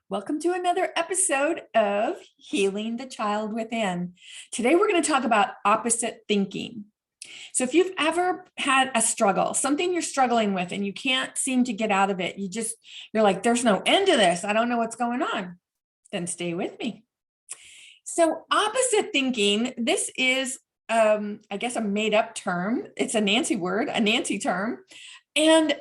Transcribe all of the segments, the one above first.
Welcome to another episode of Healing the Child Within. Today, we're going to talk about opposite thinking. So, if you've ever had a struggle, something you're struggling with, and you can't seem to get out of it, you're like, there's no end to this. I don't know what's going on. Then stay with me. So, opposite thinking, this is, I guess, a made up term. It's a Nancy word, a Nancy term. And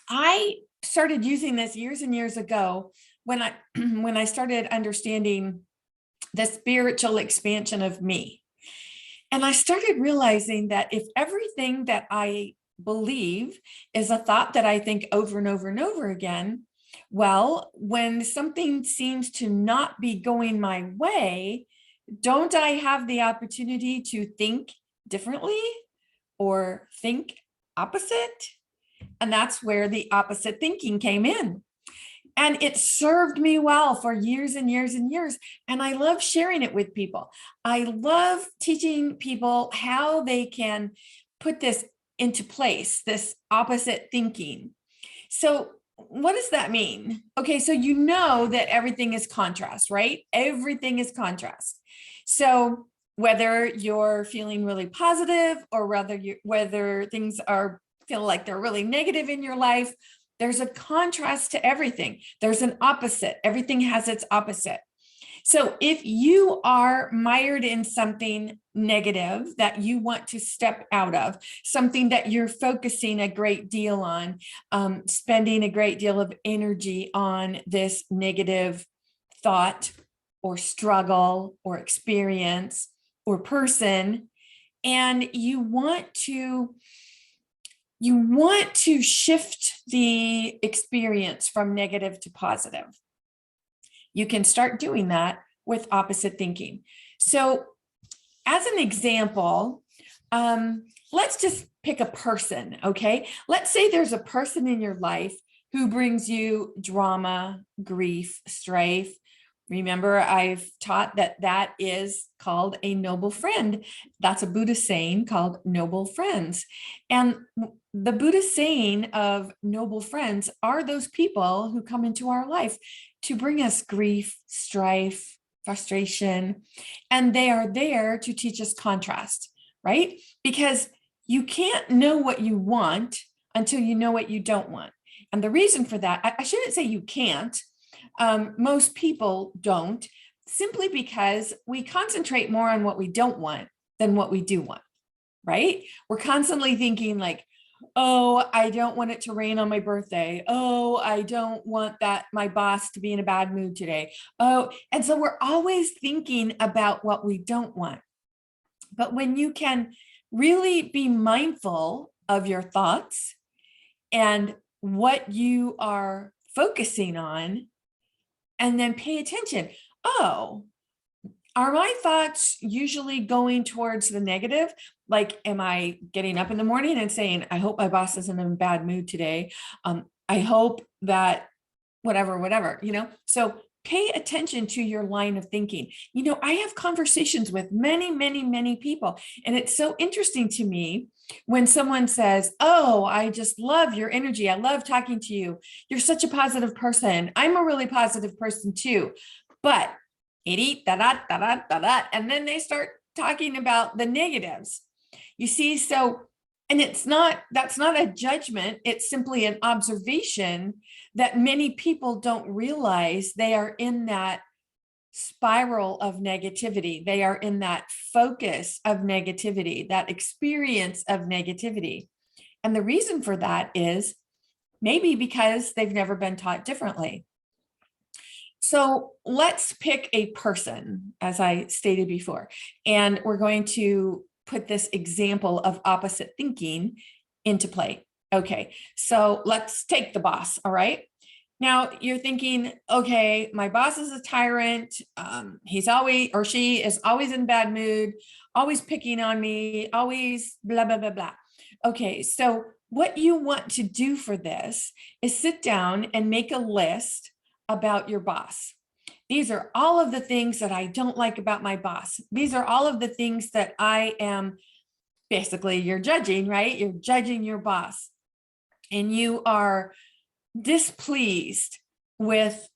I started using this years and years ago when I when I started understanding the spiritual expansion of me. And I started realizing that if everything that I believe is a thought that I think over and over and over again, well, when something seems to not be going my way, don't I have the opportunity to think differently or think opposite? And that's where the opposite thinking came in. And it served me well for years and years and years. And I love sharing it with people. I love teaching people how they can put this into place, this opposite thinking. So, what does that mean? Okay, so you know that everything is contrast, right? Everything is contrast. So, whether you're feeling really positive or whether things feel like they're really negative in your life, there's a contrast to everything. There's an opposite. Everything has its opposite. So if you are mired in something negative that you want to step out of, something that you're focusing a great deal on, spending a great deal of energy on this negative thought or struggle or experience or person, and you want to shift the experience from negative to positive, you can start doing that with opposite thinking. So as an example, let's just pick a person, okay? Let's say there's a person in your life who brings you drama, grief, strife. Remember, I've taught that is called a noble friend. That's a Buddhist saying called noble friends. And the Buddhist saying of noble friends are those people who come into our life to bring us grief, strife, frustration, and they are there to teach us contrast, right? Because you can't know what you want until you know what you don't want. And the reason for that, I shouldn't say you can't. Most people don't, simply because we concentrate more on what we don't want than what we do want, right? We're constantly thinking like, oh, I don't want it to rain on my birthday. Oh, I don't want my boss to be in a bad mood today. Oh, and so we're always thinking about what we don't want. But when you can really be mindful of your thoughts and what you are focusing on, and then pay attention. Oh, are my thoughts usually going towards the negative? Like, am I getting up in the morning and saying, I hope my boss isn't in a bad mood today? I hope that whatever, So pay attention to your line of thinking. I have conversations with many, many, many people, and it's so interesting to me when someone says, oh, I just love your energy. I love talking to you. You're such a positive person. I'm a really positive person too. But and then they start talking about the negatives. You see, and that's not a judgment. It's simply an observation that many people don't realize they are in that spiral of negativity. They are in that focus of negativity, that experience of negativity. And the reason for that is maybe because they've never been taught differently. So let's pick a person, as I stated before, and we're going to put this example of opposite thinking into play. Okay, so let's take the boss, all right? Now you're thinking, okay, my boss is a tyrant. He's always, or she is always in bad mood, always picking on me, always blah, blah, blah, blah. Okay, so what you want to do for this is sit down and make a list about your boss. These are all of the things that I don't like about my boss. These are all of the things that I am, basically, you're judging, right? You're judging your boss, and you are displeased with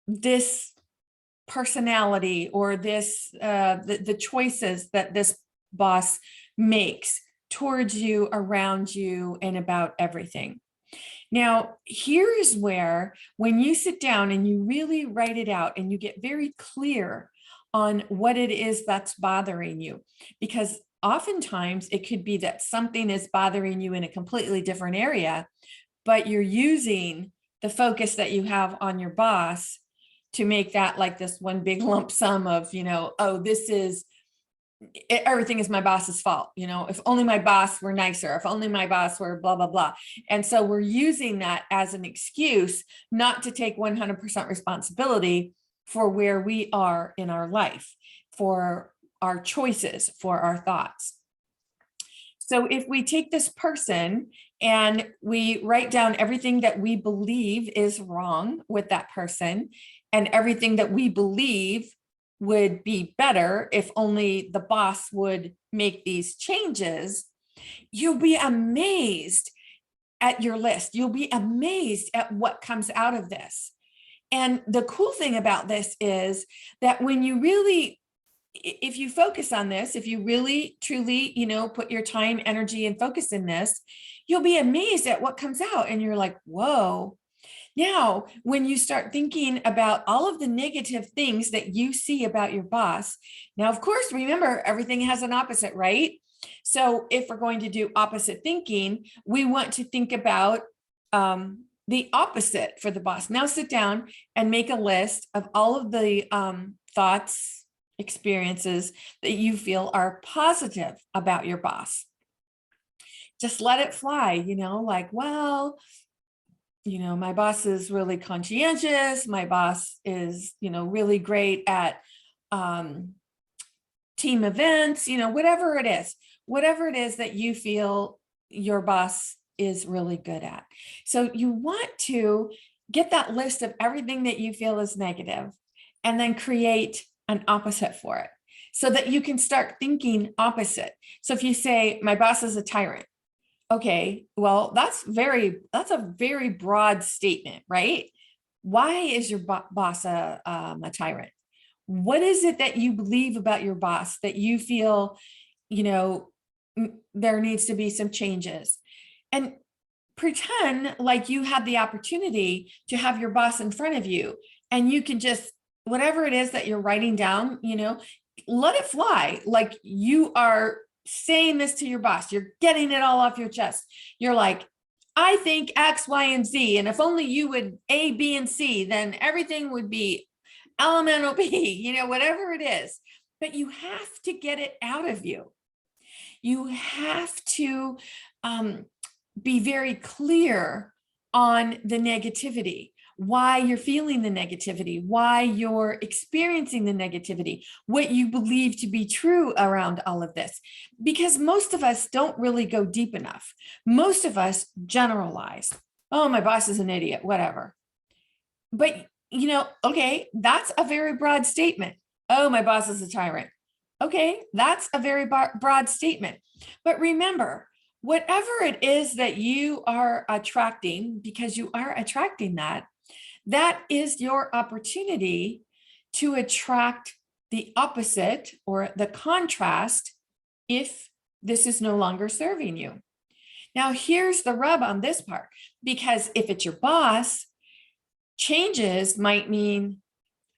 this personality or this the choices that this boss makes towards you, around you, and about everything. Now, here is where, when you sit down and you really write it out and you get very clear on what it is that's bothering you, because oftentimes it could be that something is bothering you in a completely different area, but you're using the focus that you have on your boss to make that like this one big lump sum of, oh, this is everything is my boss's fault. If only my boss were nicer, if only my boss were blah, blah, blah. And so we're using that as an excuse not to take 100% responsibility for where we are in our life, for our choices, for our thoughts. So if we take this person and we write down everything that we believe is wrong with that person and everything that we believe would be better if only the boss would make these changes, you'll be amazed at your list. You'll be amazed at what comes out of this. And the cool thing about this is that when you really, if you focus on this, if you really, truly, put your time, energy, and focus in this, you'll be amazed at what comes out. And you're like, whoa. Now, when you start thinking about all of the negative things that you see about your boss, now, of course, remember, everything has an opposite, right? So if we're going to do opposite thinking, we want to think about the opposite for the boss. Now sit down and make a list of all of the thoughts, experiences that you feel are positive about your boss. Just let it fly, like, well, my boss is really conscientious. My boss is, really great at team events, whatever it is that you feel your boss is really good at. So you want to get that list of everything that you feel is negative and then create an opposite for it so that you can start thinking opposite. So if you say, my boss is a tyrant, okay, well, that's a very broad statement, right? Why is your boss a tyrant? What is it that you believe about your boss that you feel, there needs to be some changes? And pretend like you have the opportunity to have your boss in front of you and you can just, whatever it is that you're writing down, let it fly. Like you are saying this to your boss, you're getting it all off your chest. You're like, I think X, Y, and Z. And if only you would A, B, and C, then everything would be elemental B, whatever it is. But you have to get it out of you. You have to be very clear on the negativity, why you're feeling the negativity, why you're experiencing the negativity, what you believe to be true around all of this. Because most of us don't really go deep enough. Most of us generalize. Oh, my boss is an idiot, whatever. But, okay, that's a very broad statement. Oh, my boss is a tyrant. Okay, that's a very broad statement. But remember, whatever it is that you are attracting, because you are attracting that is your opportunity to attract the opposite or the contrast if this is no longer serving you. Now, here's the rub on this part, because if it's your boss, changes might mean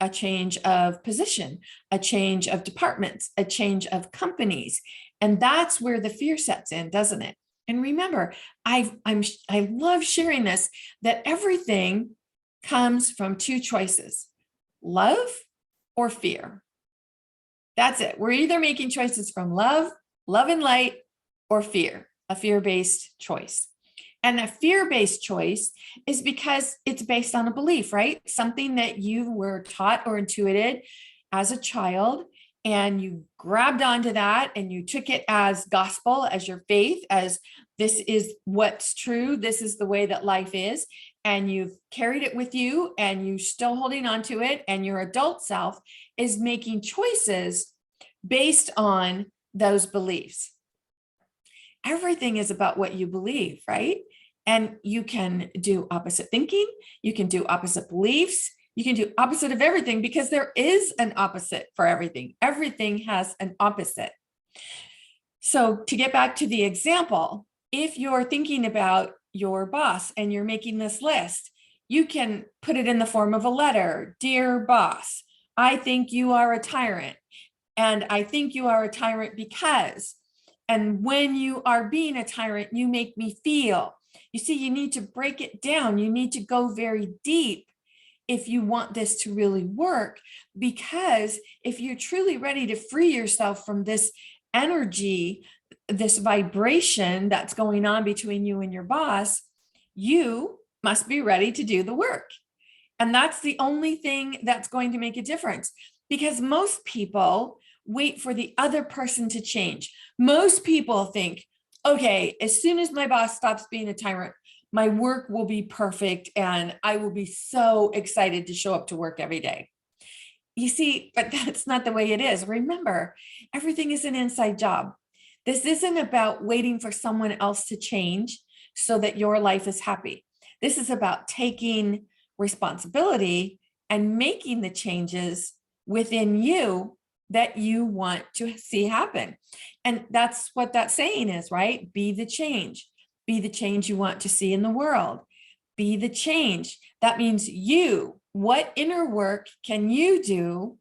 a change of position, a change of departments, a change of companies. And that's where the fear sets in, doesn't it? And remember, I love sharing this, that everything comes from two choices, love or fear. That's it. We're either making choices from love and light, or fear, a fear-based choice. And a fear-based choice is because it's based on a belief, right? Something that you were taught or intuited as a child, and you grabbed onto that and you took it as gospel, as your faith, as this is what's true. This is the way that life is. And you've carried it with you and you're still holding on to it. And your adult self is making choices based on those beliefs. Everything is about what you believe, right? And you can do opposite thinking. You can do opposite beliefs. You can do opposite of everything because there is an opposite for everything. Everything has an opposite. So to get back to the example, if you're thinking about your boss and you're making this list, you can put it in the form of a letter. Dear boss, I think you are a tyrant. And I think you are a tyrant because, and when you are being a tyrant, you make me feel. You see, you need to break it down. You need to go very deep if you want this to really work, because if you're truly ready to free yourself from this energy, this vibration that's going on between you and your boss, you must be ready to do the work. And that's the only thing that's going to make a difference, because most people wait for the other person to change. Most people think, okay, as soon as my boss stops being a tyrant, my work will be perfect and I will be so excited to show up to work every day. You see, but that's not the way it is. Remember, everything is an inside job. This isn't about waiting for someone else to change so that your life is happy. This is about taking responsibility and making the changes within you that you want to see happen. And that's what that saying is, right? Be the change. Be the change you want to see in the world. Be the change. That means you. What inner work can you do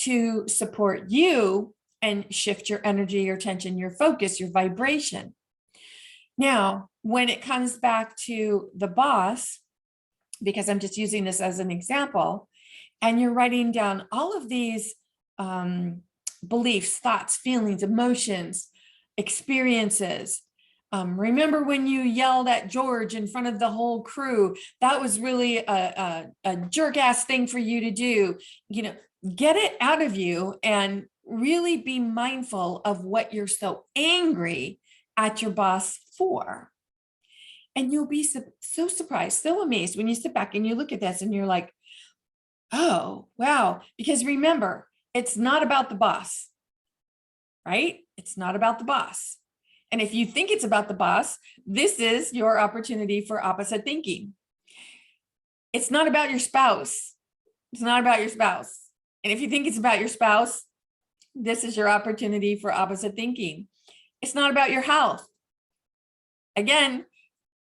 to support you and shift your energy, your attention, your focus, your vibration? Now, when it comes back to the boss, because I'm just using this as an example, and you're writing down all of these beliefs, thoughts, feelings, emotions, experiences. Remember when you yelled at George in front of the whole crew? That was really a jerk ass thing for you to do. You know, get it out of you and really be mindful of what you're so angry at your boss for. And you'll be so surprised, so amazed when you sit back and you look at this and you're like, oh, wow. Because remember, it's not about the boss, right? It's not about the boss. And if you think it's about the boss, this is your opportunity for opposite thinking. It's not about your spouse. It's not about your spouse. And if you think it's about your spouse, this is your opportunity for opposite thinking. It's not about your health. Again,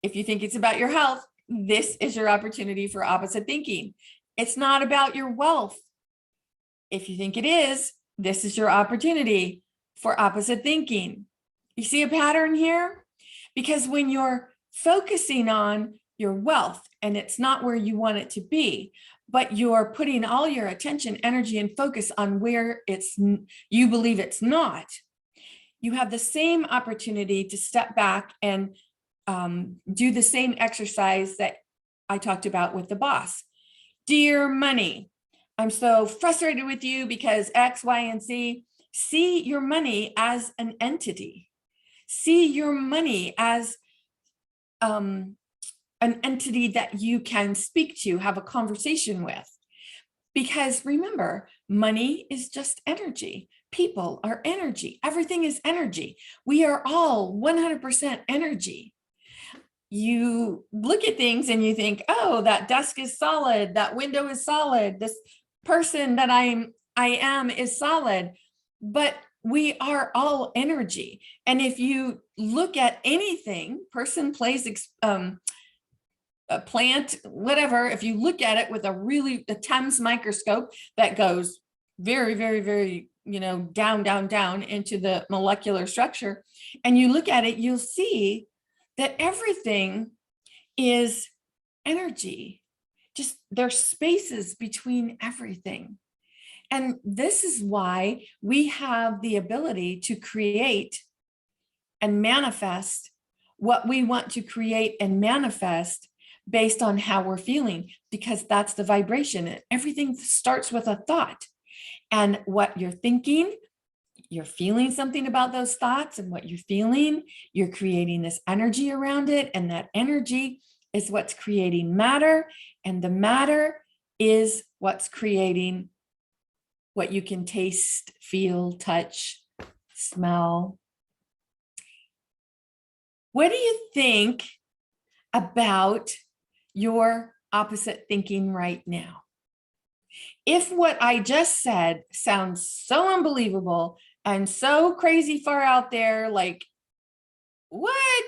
if you think it's about your health, this is your opportunity for opposite thinking. It's not about your wealth. If you think it is, this is your opportunity for opposite thinking. You see a pattern here? Because when you're focusing on your wealth and it's not where you want it to be, but you're putting all your attention, energy, and focus on where you believe it's not, you have the same opportunity to step back and do the same exercise that I talked about with the boss. Dear money, I'm so frustrated with you because X, Y, and Z. See your money as an entity. See your money as an entity that you can speak to, have a conversation with. Because remember, money is just energy. People are energy. Everything is energy. We are all 100% energy. You look at things and you think, oh, that desk is solid, that window is solid, this person that I am is solid, but we are all energy. And if you look at anything, person, place, a plant, whatever, if you look at it with a TEMS microscope that goes very, very, very, down into the molecular structure, and you look at it, you'll see that everything is energy. Just there's spaces between everything. And this is why we have the ability to create and manifest what we want to create and manifest based on how we're feeling, because that's the vibration. Everything starts with a thought, and what you're thinking, you're feeling something about those thoughts, and what you're feeling, you're creating this energy around it. And that energy is what's creating matter. And the matter is what's creating what you can taste, feel, touch, smell. What do you think about your opposite thinking right now. If what I just said sounds so unbelievable and so crazy far out there, like, what?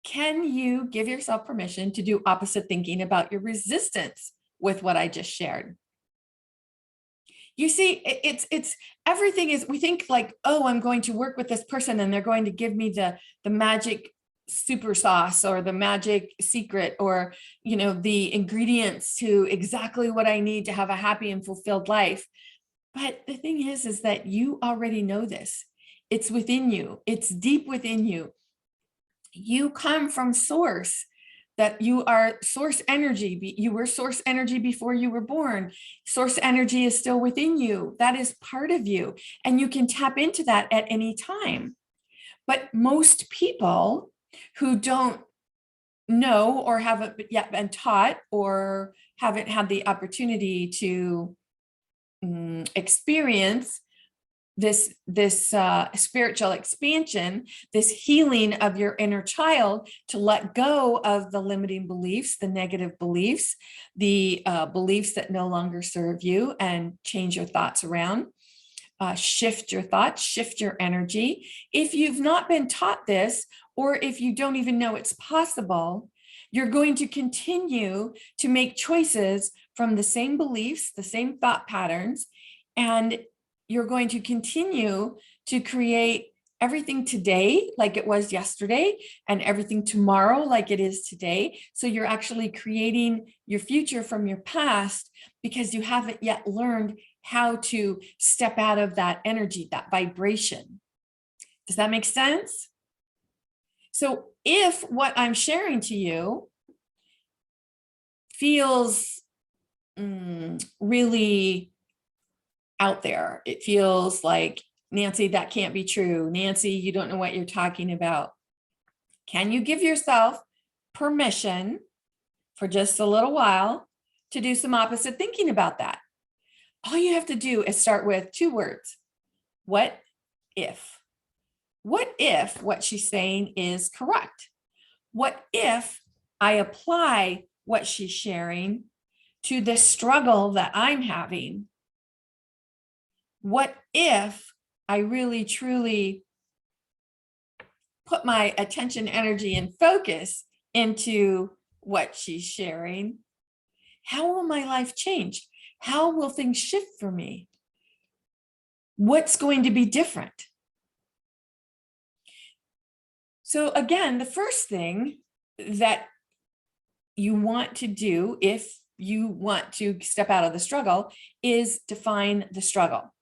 Can you give yourself permission to do opposite thinking about your resistance with what I just shared? You see, it's everything is, we think like, oh, I'm going to work with this person and they're going to give me the magic super sauce or the magic secret or, you know, the ingredients to exactly what I need to have a happy and fulfilled life. But the thing is that you already know this. It's within you. It's deep within you. You come from source, that you are source energy. You were source energy before you were born. Source energy is still within you. That is part of you. And you can tap into that at any time. But most people who don't know or haven't yet been taught or haven't had the opportunity to experience this spiritual expansion, this healing of your inner child, to let go of the limiting beliefs, the negative beliefs, the beliefs that no longer serve you, and change your thoughts around. Shift your thoughts, shift your energy. If you've not been taught this, or if you don't even know it's possible, you're going to continue to make choices from the same beliefs, the same thought patterns, and you're going to continue to create everything today like it was yesterday and everything tomorrow like it is today. So you're actually creating your future from your past because you haven't yet learned how to step out of that energy, that vibration. Does that make sense? So if what I'm sharing to you feels really out there, it feels like, Nancy, that can't be true. Nancy, you don't know what you're talking about. Can you give yourself permission for just a little while to do some opposite thinking about that? All you have to do is start with 2 words. What if? What if what she's saying is correct? What if I apply what she's sharing to the struggle that I'm having? What if I really, truly put my attention, energy, and focus into what she's sharing? How will my life change? How will things shift for me? What's going to be different? So again, the first thing that you want to do if you want to step out of the struggle is define the struggle.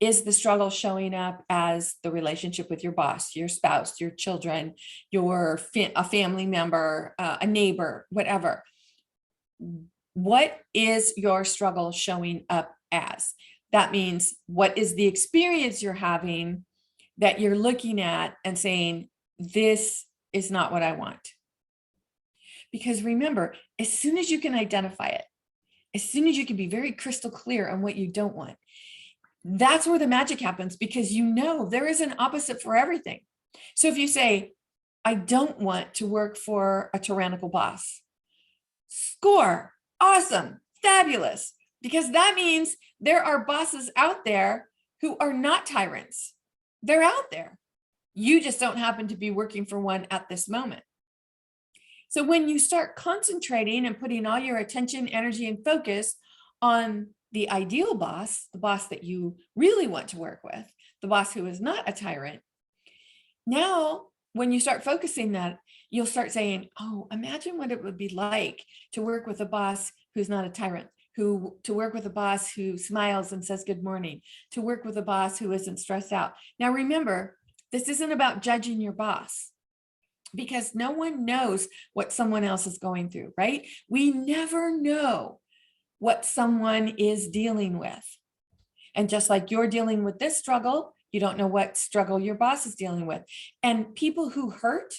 Is the struggle showing up as the relationship with your boss, your spouse, your children, a family member, a neighbor, whatever? What is your struggle showing up as? That means, what is the experience you're having that you're looking at and saying, this is not what I want? Because remember, as soon as you can identify it, as soon as you can be very crystal clear on what you don't want, that's where the magic happens, because you know there is an opposite for everything. So if you say, I don't want to work for a tyrannical boss, score, awesome, fabulous, because that means there are bosses out there who are not tyrants. They're out there. You just don't happen to be working for one at this moment. So when you start concentrating and putting all your attention, energy, and focus on the ideal boss, the boss that you really want to work with, the boss who is not a tyrant, now when you start focusing that, you'll start saying, oh, imagine what it would be like to work with a boss who's not a tyrant, to work with a boss who smiles and says good morning, to work with a boss who isn't stressed out. Now remember, this isn't about judging your boss, because no one knows what someone else is going through, right? We never know what someone is dealing with. And just like you're dealing with this struggle, you don't know what struggle your boss is dealing with. And people who hurt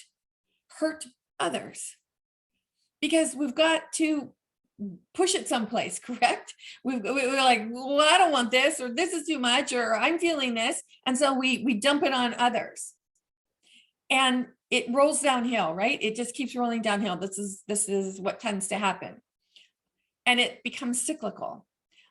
others, because we've got to push it someplace, correct? We're like, well, I don't want this, or this is too much, or I'm feeling this. And so we dump it on others. And it rolls downhill, right? It just keeps rolling downhill. This is what tends to happen. And it becomes cyclical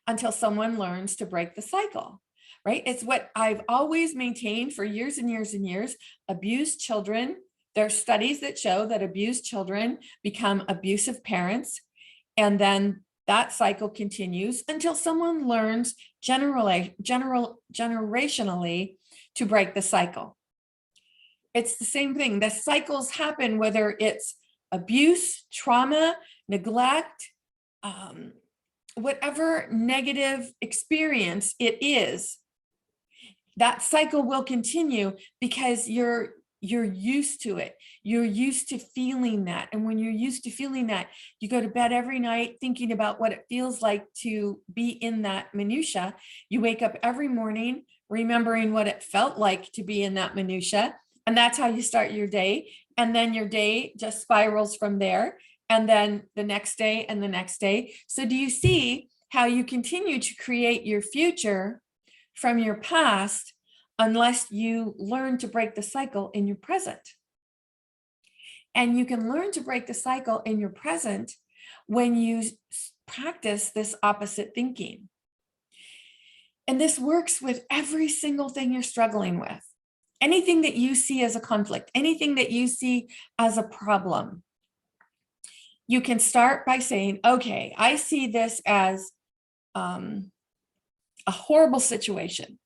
until someone learns to break the cycle, right? It's what I've always maintained for years and years and years. Abused children, there are studies that show that abused children become abusive parents, and then that cycle continues until someone learns generationally to break the cycle. It's the same thing. The cycles happen whether it's abuse, trauma, neglect, whatever negative experience it is. That cycle will continue because you're used to it. You're used to feeling that. And when you're used to feeling that, you go to bed every night thinking about what it feels like to be in that minutia. You wake up every morning remembering what it felt like to be in that minutia. And that's how you start your day. And then your day just spirals from there. And then the next day and the next day. So do you see how you continue to create your future from your past unless you learn to break the cycle in your present? And you can learn to break the cycle in your present when you practice this opposite thinking. And this works with every single thing you're struggling with. Anything that you see as a conflict, anything that you see as a problem. You can start by saying, okay, I see this as a horrible situation.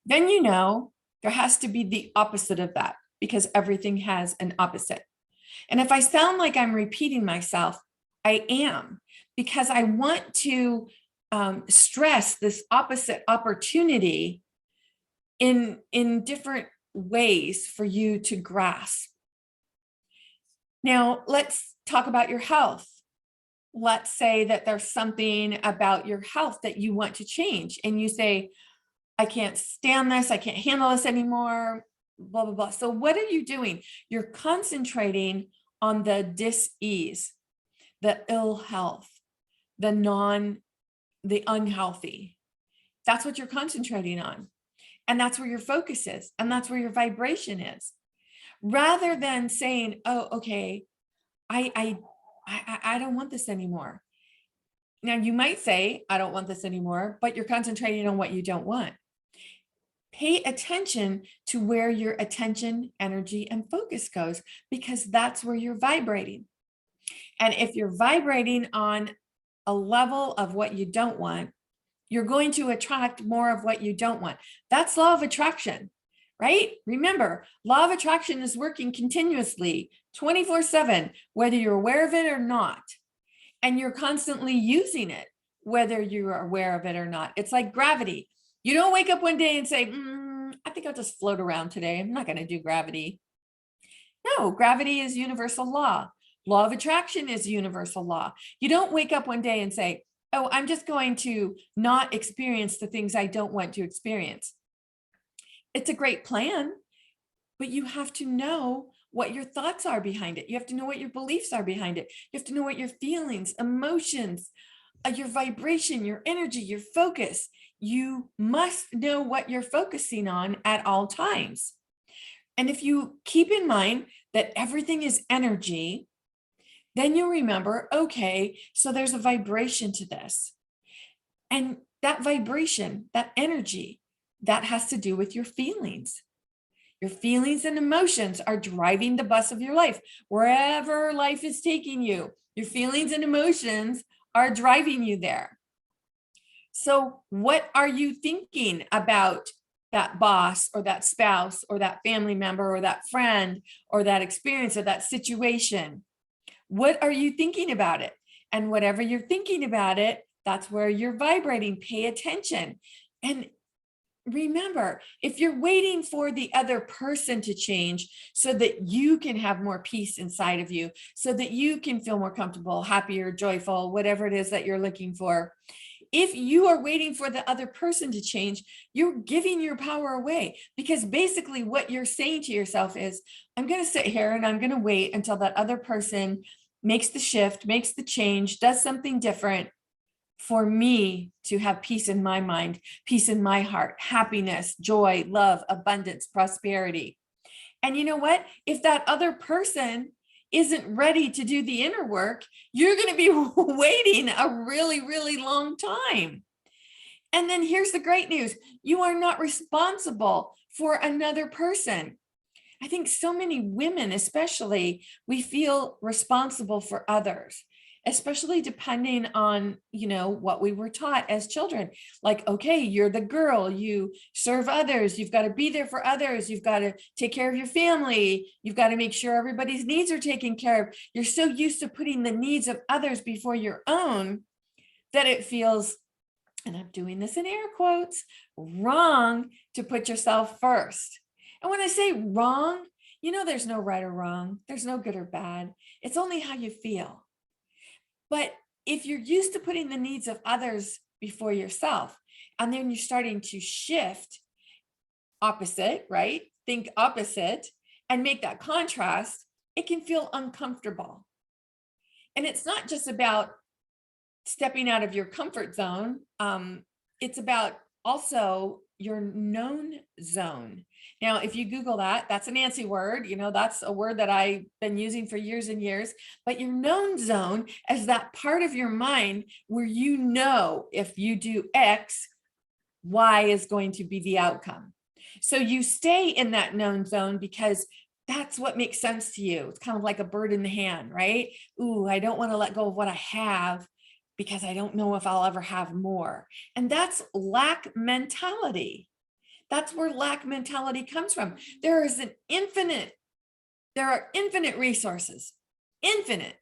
Then you know there has to be the opposite of that, because everything has an opposite. And if I sound like I'm repeating myself, I am, because I want to stress this opposite opportunity in different ways for you to grasp. Now, let's talk about your health. Let's say that there's something about your health that you want to change, and you say, I can't stand this, I can't handle this anymore, blah, blah, blah. So what are you doing? You're concentrating on the dis-ease, the ill health, the unhealthy. That's what you're concentrating on. And that's where your focus is. And that's where your vibration is. Rather than saying, oh, okay, I don't want this anymore. Now you might say, I don't want this anymore, but you're concentrating on what you don't want. Pay attention to where your attention, energy, and focus goes, because that's where you're vibrating. And if you're vibrating on a level of what you don't want, you're going to attract more of what you don't want. That's law of attraction, right? Remember, law of attraction is working continuously, 24/7, whether you're aware of it or not. And you're constantly using it, whether you're aware of it or not. It's like gravity. You don't wake up one day and say, I think I'll just float around today. I'm not going to do gravity. No, gravity is universal law. Law of attraction is universal law. You don't wake up one day and say, oh, I'm just going to not experience the things I don't want to experience. It's a great plan, but you have to know what your thoughts are behind it. You have to know what your beliefs are behind it. You have to know what your feelings, emotions, your vibration, your energy, your focus. You must know what you're focusing on at all times. And if you keep in mind that everything is energy, then you'll remember, okay, so there's a vibration to this. And that vibration, that energy, that has to do with your feelings. Your feelings and emotions are driving the bus of your life. Wherever life is taking you, your feelings and emotions are driving you there. So what are you thinking about that boss or that spouse or that family member or that friend or that experience or that situation? What are you thinking about it? And whatever you're thinking about it, that's where you're vibrating. Pay attention. And remember, if you're waiting for the other person to change so that you can have more peace inside of you, so that you can feel more comfortable, happier, joyful, whatever it is that you're looking for, if you are waiting for the other person to change, you're giving your power away, because basically what you're saying to yourself is, I'm going to sit here and I'm going to wait until that other person makes the shift, makes the change, does something different for me to have peace in my mind, peace in my heart, happiness, joy, love, abundance, prosperity. And you know what? If that other person isn't ready to do the inner work, you're going to be waiting a really, really long time. And then here's the great news. You are not responsible for another person. I think so many women, especially, we feel responsible for others, especially depending on, what we were taught as children. Like, okay, you're the girl, you serve others, you've got to be there for others, you've got to take care of your family, you've got to make sure everybody's needs are taken care of. You're so used to putting the needs of others before your own that it feels, and I'm doing this in air quotes, wrong to put yourself first. And when I say wrong, there's no right or wrong. There's no good or bad. It's only how you feel. But if you're used to putting the needs of others before yourself, and then you're starting to shift opposite, right? Think opposite and make that contrast, it can feel uncomfortable. And it's not just about stepping out of your comfort zone. It's about also your known zone. Now, if you Google that, that's a Nancy word, that's a word that I've been using for years and years, but your known zone is that part of your mind where if you do X, Y is going to be the outcome. So you stay in that known zone because that's what makes sense to you. It's kind of like a bird in the hand, right? Ooh, I don't want to let go of what I have because I don't know if I'll ever have more. And that's lack mentality. That's where lack mentality comes from. There are infinite resources, infinite,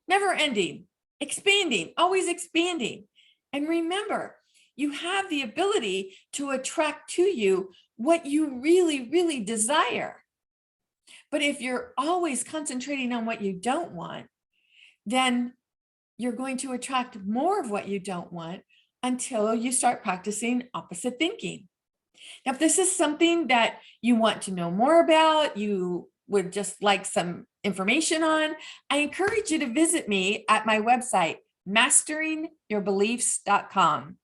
never ending, expanding, always expanding. And remember, you have the ability to attract to you what you really, really desire. But if you're always concentrating on what you don't want, then you're going to attract more of what you don't want until you start practicing opposite thinking. Now, if this is something that you want to know more about, you would just like some information on, I encourage you to visit me at my website, masteringyourbeliefs.com.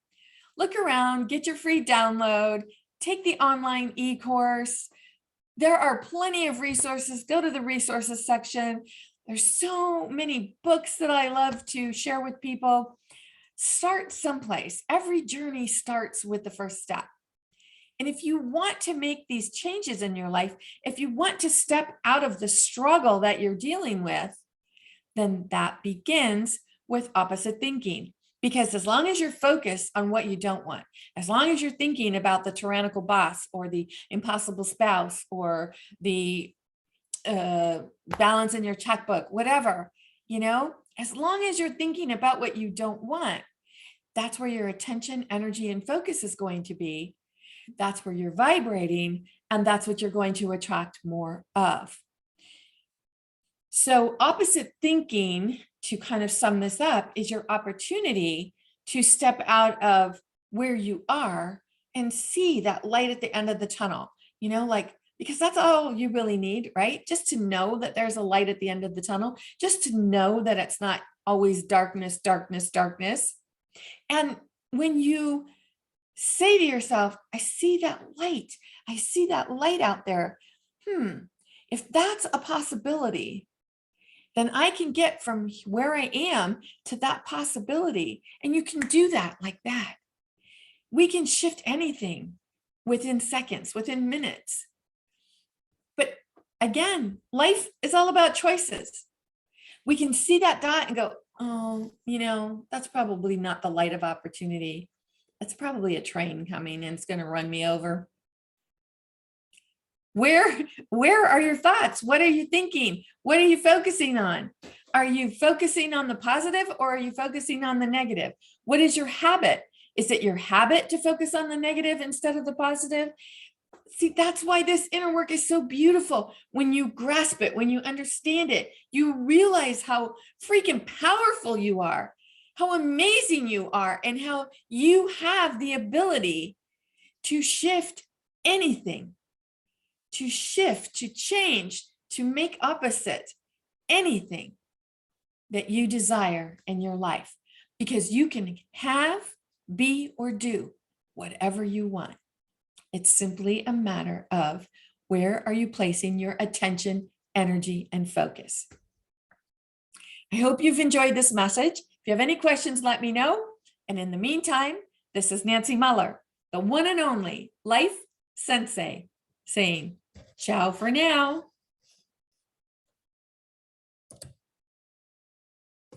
Look around, get your free download, take the online e-course. There are plenty of resources. Go to the resources section. There's so many books that I love to share with people. Start someplace. Every journey starts with the first step. And if you want to make these changes in your life, if you want to step out of the struggle that you're dealing with, then that begins with opposite thinking. Because as long as you're focused on what you don't want, as long as you're thinking about the tyrannical boss or the impossible spouse or the balance in your checkbook, whatever, as long as you're thinking about what you don't want, that's where your attention, energy, and focus is going to be. That's where you're vibrating, and that's what you're going to attract more of. So opposite thinking, to kind of sum this up, is your opportunity to step out of where you are and see that light at the end of the tunnel, because that's all you really need, right? Just to know that there's a light at the end of the tunnel, just to know that it's not always darkness, darkness, darkness. And when you say to yourself, I see that light. I see that light out there. If that's a possibility, then I can get from where I am to that possibility. And you can do that like that. We can shift anything within seconds, within minutes. But again, life is all about choices. We can see that dot and go, oh, that's probably not the light of opportunity. That's probably a train coming and it's going to run me over. Where are your thoughts? What are you thinking? What are you focusing on? Are you focusing on the positive or are you focusing on the negative? What is your habit? Is it your habit to focus on the negative instead of the positive? See, that's why this inner work is so beautiful. When you grasp it, when you understand it, you realize how freaking powerful you are, how amazing you are, and how you have the ability to shift anything, to shift, to change, to make opposite anything that you desire in your life, because you can have, be, or do whatever you want. It's simply a matter of Where are you placing your attention, energy, and focus? I hope you've enjoyed this message. If you have any questions, let me know. And in the meantime, this is Nancy Muller, the one and only Life Sensei, saying ciao for now.